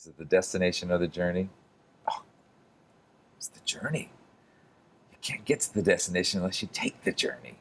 Is it the destination or the journey? Oh, it's the journey. You can't get to the destination unless you take the journey.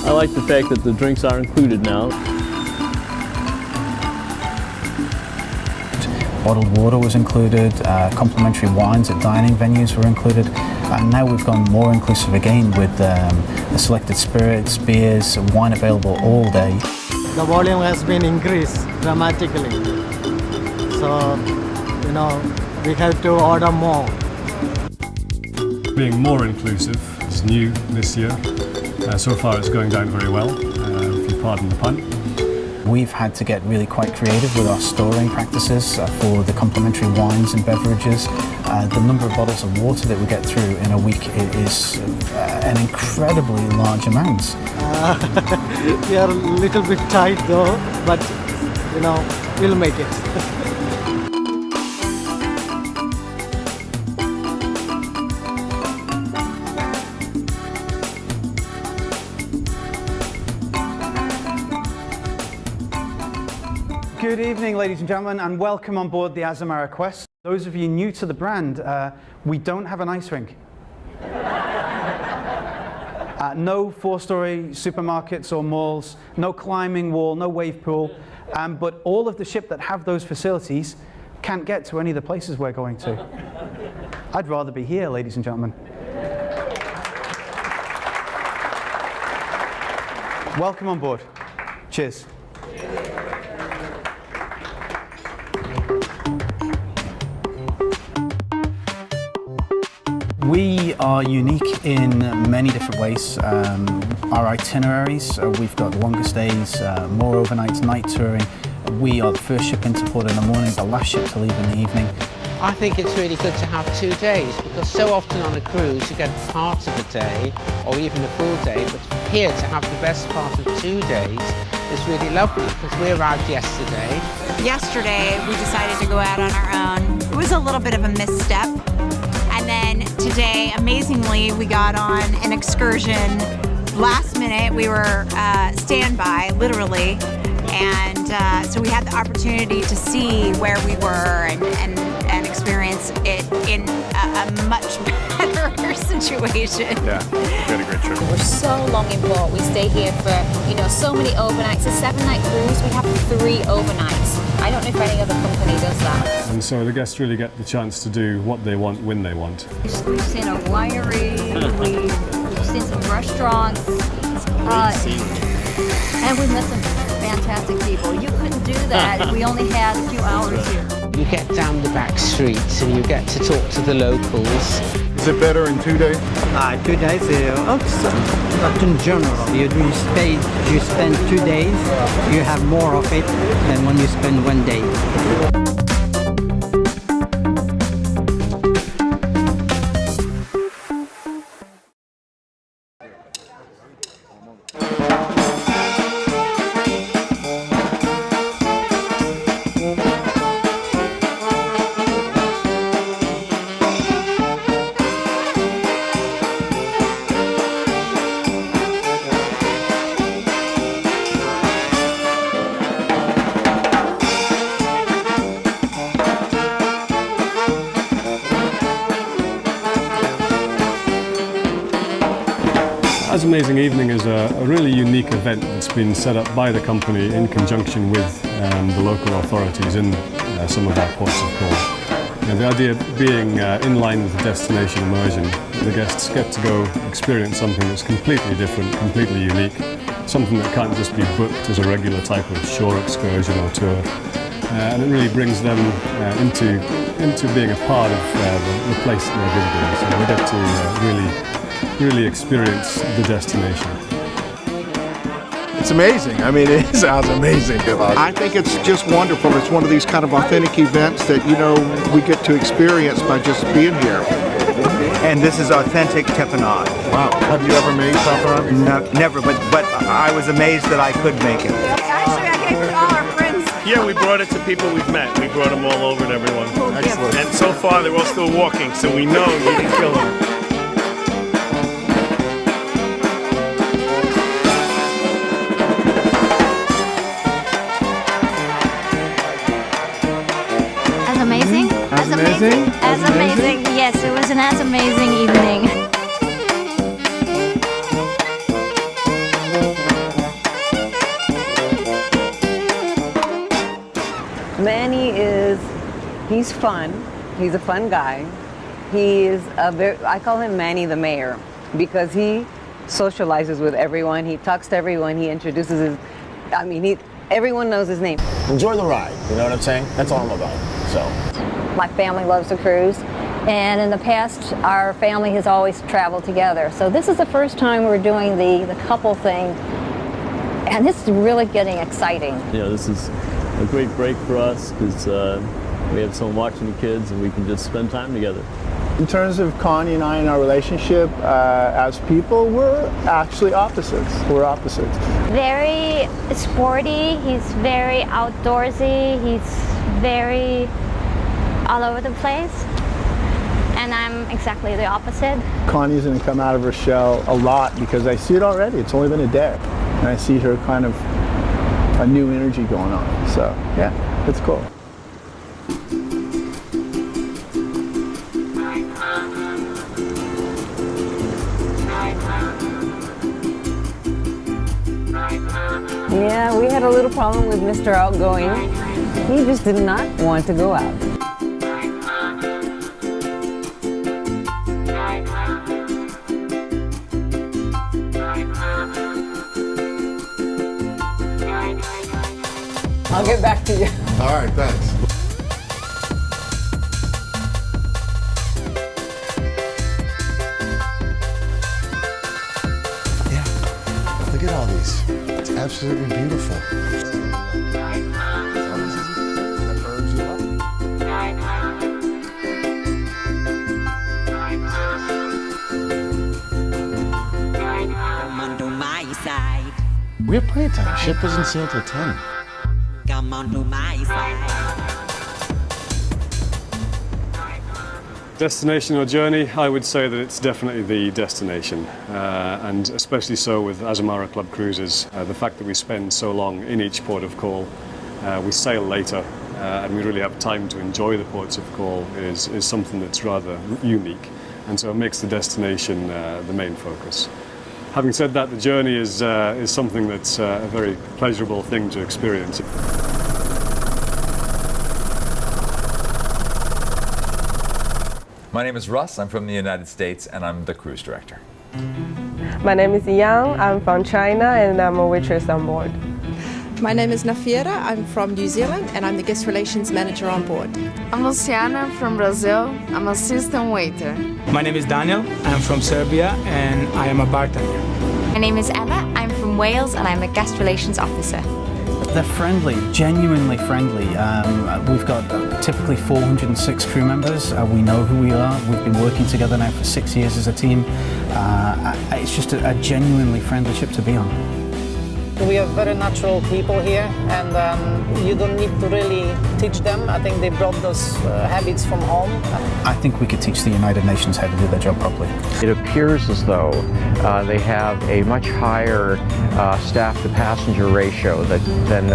I like the fact that the drinks are included now. Bottled water was included, complimentary wines at dining venues were included, and now we've gone more inclusive again with the selected spirits, beers, wine available all day. The volume has been increased dramatically, so we have to order more. Being more inclusive is new this year. So far it's going down very well, if you pardon the pun. We've had to get really quite creative with our storing practices for the complimentary wines and beverages. The number of bottles of water that we get through in a week is an incredibly large amount. We are a little bit tight though, but we'll make it. Good evening, ladies and gentlemen, and welcome on board the Azamara Quest. Those of you new to the brand, we don't have an ice rink. No four-story supermarkets or malls, no climbing wall, no wave pool, but all of the ship that have those facilities can't get to any of the places we're going to. I'd rather be here, ladies and gentlemen. Welcome on board. Cheers. We are unique in many different ways. Our itineraries, we've got longer stays, more overnights, night touring. We are the first ship into port in the morning, the last ship to leave in the evening. I think it's really good to have 2 days because so often on a cruise you get parts of a day or even a full day, but here to have the best part of 2 days is really lovely because we arrived yesterday. Yesterday we decided to go out on our own. It was a little bit of a misstep. And then today, amazingly, we got on an excursion. Last minute, we were standby, literally. And so we had the opportunity to see where we were and experience it in a much better situation. Yeah, we had a great trip. We're so long in port. We stay here for, so many overnights. A 7-night cruise, we have 3 overnights. I don't know if any other company does that. And so the guests really get the chance to do what they want when they want. We've seen a winery, we've seen some restaurants, and we've met some fantastic people. You couldn't do that if we only had a few hours here. You get down the back streets and you get to talk to the locals. Is it better in 2 days? 2 days, but in general, you spend 2 days, you have more of it than when you spend 1 day. AzAmazing Evening is a really unique event that's been set up by the company in conjunction with the local authorities in some of our ports of call. The idea being in line with the Destination Immersion, the guests get to go experience something that's completely different, completely unique, something that can't just be booked as a regular type of shore excursion or tour. And it really brings them into being a part of the place that they're visiting. So they get to really experience the destination. It's amazing. I mean, it is amazing. I think it's just wonderful. It's one of these kind of authentic events that, you know, we get to experience by just being here. And this is authentic tapenade. Wow. Have you ever made tapenade? No, never, but I was amazed that I could make it. Actually, I gave it to all our friends. Yeah, we brought it to people we've met. We brought them all over to everyone. Excellent. And so far, they're all still walking, so we know you didn't kill them. AzAmazing? AzAmazing? AzAmazing. Yes, it was an AzAmazing evening. Manny he's fun. He's a fun guy. He is I call him Manny the Mayor because he socializes with everyone. He talks to everyone. He introduces everyone knows his name. Enjoy the ride, you know what I'm saying? That's all I'm about, so. My family loves to cruise, and in the past, our family has always traveled together. So this is the first time we're doing the couple thing, and this is really getting exciting. This is a great break for us because we have someone watching the kids and we can just spend time together. In terms of Connie and I and our relationship as people, we're actually opposites. We're opposites. Very sporty, he's very outdoorsy, he's very all over the place, and I'm exactly the opposite. Connie's going to come out of her shell a lot because I see it already. It's only been a day, and I see her kind of a new energy going on. So yeah, it's cool. Yeah, we had a little problem with Mr. Outgoing. He just did not want to go out. I'll get back to you. All right, thanks. Yeah, look at all these. It's absolutely beautiful. We have plenty of time. Ship doesn't sail till 10. Come on to my side. Destination or journey, I would say that it's definitely the destination, and especially so with Azamara Club Cruises. The fact that we spend so long in each port of call, we sail later, and we really have time to enjoy the ports of call is something that's rather unique, and so it makes the destination the main focus. Having said that, the journey is something that's a very pleasurable thing to experience. My name is Russ, I'm from the United States, and I'm the cruise director. My name is Yang, I'm from China, and I'm a waitress on board. My name is Nafiera, I'm from New Zealand, and I'm the guest relations manager on board. I'm Luciana from Brazil, I'm assistant waiter. My name is Daniel, I'm from Serbia, and I am a bartender. My name is Emma, I'm from Wales, and I'm a guest relations officer. They're friendly, genuinely friendly. We've got typically 406 crew members. We know who we are. We've been working together now for 6 years as a team. It's just a genuinely friendly ship to be on. We have very natural people here, and you don't need to really teach them. I think they brought those habits from home. I think we could teach the United Nations how to do their job properly. It appears as though they have a much higher staff-to-passenger ratio than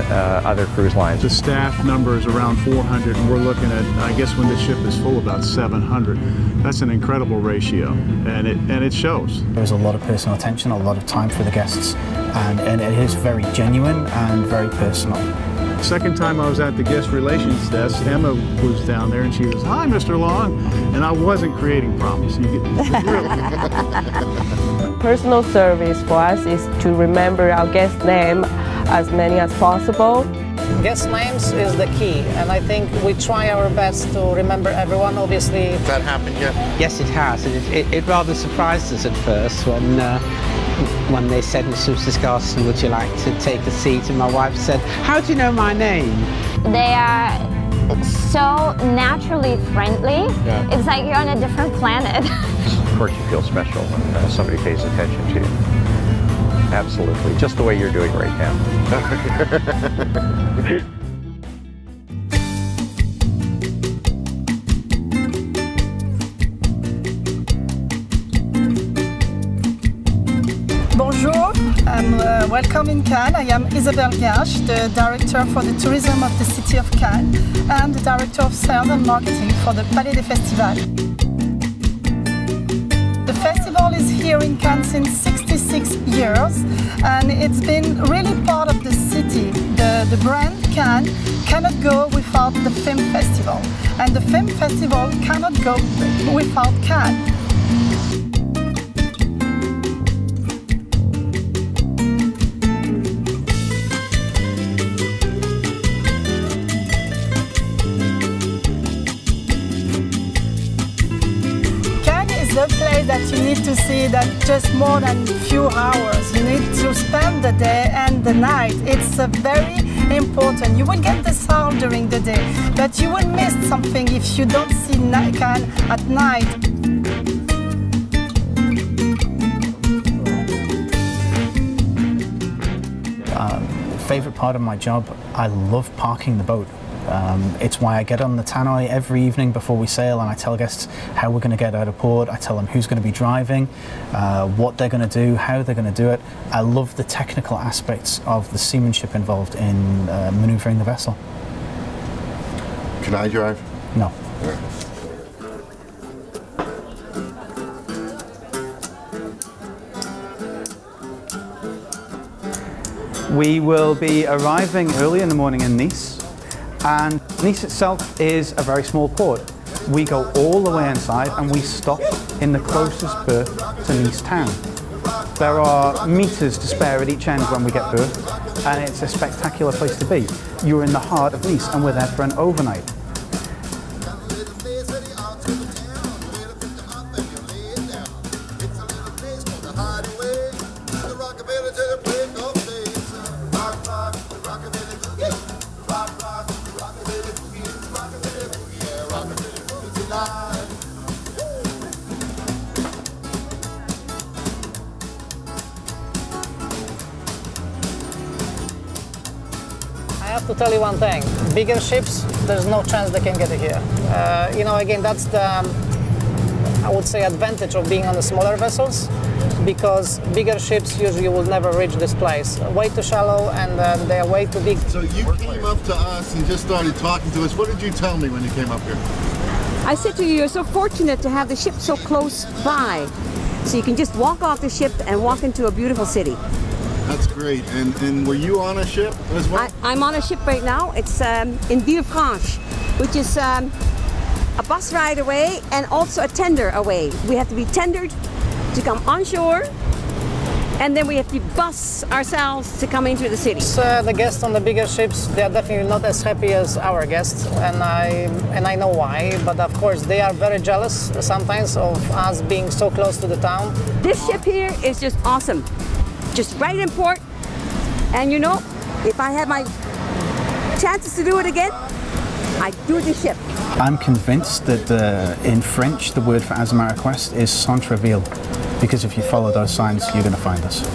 other cruise lines. The staff number is around 400, and we're looking at, I guess when the ship is full, about 700. That's an incredible ratio, and it shows. There's a lot of personal attention, a lot of time for the guests, and it is very genuine and very personal. Second time I was at the guest relations desk, Emma was down there and she was, "Hi, Mr. Long," and I wasn't creating problems. Personal service for us is to remember our guest name as many as possible. Guest names is the key, and I think we try our best to remember everyone, obviously. Has that happened yet? Yes, it has. And it rather surprised us at first when they said, "Mrs. Garson, would you like to take a seat?" And my wife said, "How do you know my name?" They are so naturally friendly. Yeah. It's like you're on a different planet. Of course you feel special when somebody pays attention to you. Absolutely, just the way you're doing right now. Bonjour, and welcome in Cannes. I am Isabelle Gage, the Director for the Tourism of the City of Cannes and the Director of Sales and Marketing for the Palais des Festivals. The festival is here in Cannes since 66 years, and it's been really part of the city. The brand Cannes cannot go without the film festival, and the film festival cannot go without Cannes. The place that you need to see that just more than few hours. You need to spend the day and the night. It's very important. You will get the sound during the day, but you will miss something if you don't see Cannes at night. Favorite part of my job, I love parking the boat. It's why I get on the tannoy every evening before we sail, and I tell guests how we're going to get out of port. I tell them who's going to be driving, what they're going to do, how they're going to do it. I love the technical aspects of the seamanship involved in maneuvering the vessel. Can I drive? No. We will be arriving early in the morning in Nice. And Nice itself is a very small port. We go all the way inside and we stop in the closest berth to Nice town. There are meters to spare at each end when we get berth, and it's a spectacular place to be. You're in the heart of Nice and we're there for an overnight. I have to tell you one thing, bigger ships, there's no chance they can get here. You know, again, that's the, I would say, advantage of being on the smaller vessels, because bigger ships usually will never reach this place. Way too shallow, and they are way too big. So you came up to us and just started talking to us. What did you tell me when you came up here? I said to you, you're so fortunate to have the ship so close by, so you can just walk off the ship and walk into a beautiful city. That's great. And were you on a ship as well? I'm on a ship right now. It's in Villefranche, which is a bus ride away and also a tender away. We have to be tendered to come on shore, and then we have to bus ourselves to come into the city. The guests on the bigger ships, they are definitely not as happy as our guests, and I know why, but of course they are very jealous sometimes of us being so close to the town. This ship here is just awesome. Just right in port, and you know, if I had my chances to do it again, I'd do this ship. I'm convinced that in French the word for Azamara Quest is Centreville, because if you follow those signs you're going to find us.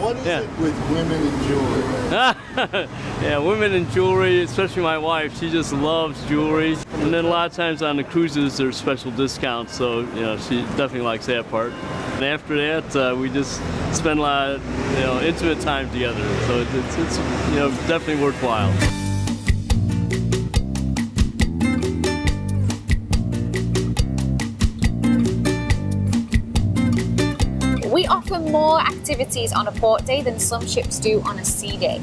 What is Yeah. it with women and jewelry? Yeah, women and jewelry, especially my wife, she just loves jewelry. And then a lot of times on the cruises there's special discounts, so you know she definitely likes that part. And after that, we just spend a lot of intimate time together, so it's definitely worthwhile. We offer more activities on a port day than some ships do on a sea day.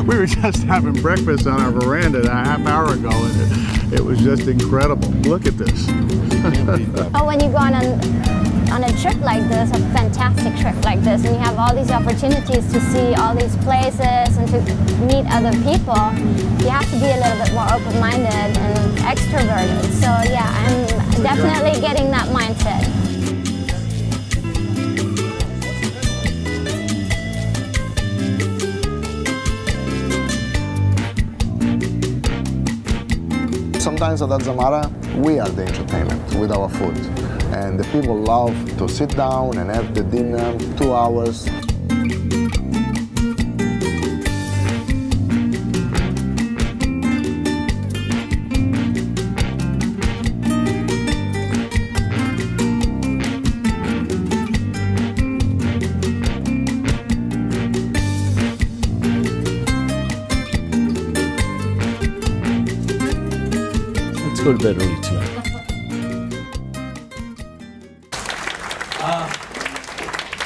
We were just having breakfast on our veranda a half hour ago, and it was just incredible. Look at this. Oh, when you go on a trip like this, a fantastic trip like this, and you have all these opportunities to see all these places and to meet other people, you have to be a little bit more open-minded and extroverted. So yeah, I'm definitely getting that mindset. Sometimes at Azamara, we are the entertainment with our food. And the people love to sit down and have the dinner, 2 hours. Let's go to bed early tonight.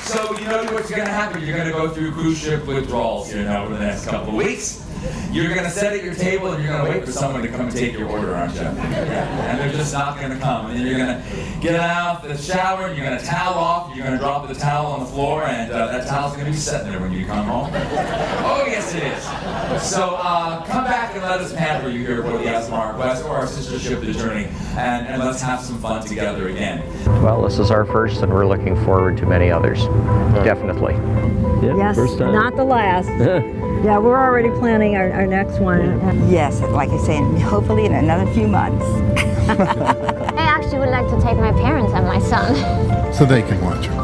So you know what's going to happen. You're going to go through cruise ship withdrawals here now over the next couple of weeks. You're going to sit at your table and you're going to wait for someone to come and take your order, aren't you? Yeah. And they're just not going to come. And then you're going to get out of the shower and you're going to towel off. You're going to drop the towel on the floor, and that towel's going to be sitting there when you come home. Oh, yes, it is. So come back and let us pamper you here aboard the Azamara Quest or our sister ship, the Journey, and let's have some fun together again. Well, this is our first, and we're looking forward to many others. Definitely. Yeah, Yes, first time. not the last. Yeah, we're already planning our next one. Yes, like I said, hopefully in another few months. I actually would like to take my parents and my son. So they can watch her.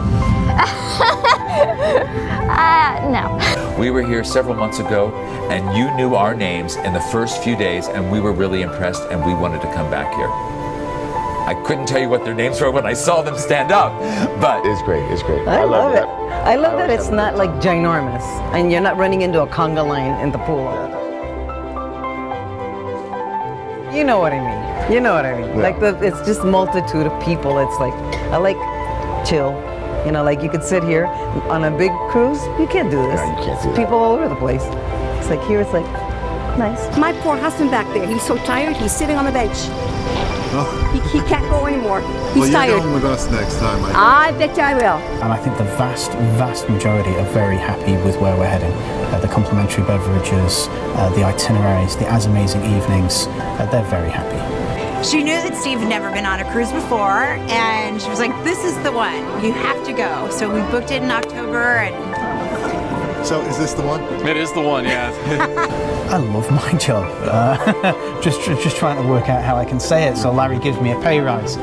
No. We were here several months ago, and you knew our names in the first few days, and we were really impressed, and we wanted to come back here. I couldn't tell you what their names were when I saw them stand up, but It's great, it's great. I love it. I love that always it's have a not like ginormous and you're not running into a conga line in the pool. You know what I mean. You know what I mean. Yeah. Like it's just multitude of people. It's like, I like chill. You know, like you could sit here on a big cruise. You can't do this. No, you can't do It's that. people all over the place. It's like here, it's like nice. My poor husband back there, he's so tired, he's sitting on the bench. He can't go anymore. He's tired. You're going with us next time. I bet you I will. And I think the vast majority are very happy with where we're heading. The complimentary beverages, the itineraries, the AzAmazing Evenings, they're very happy. She knew that Steve had never been on a cruise before, and she was like, this is the one. You have to go. So we booked it in October, and So is this the one? It is the one, yeah. I love my job. Just trying to work out how I can say it so Larry gives me a pay rise.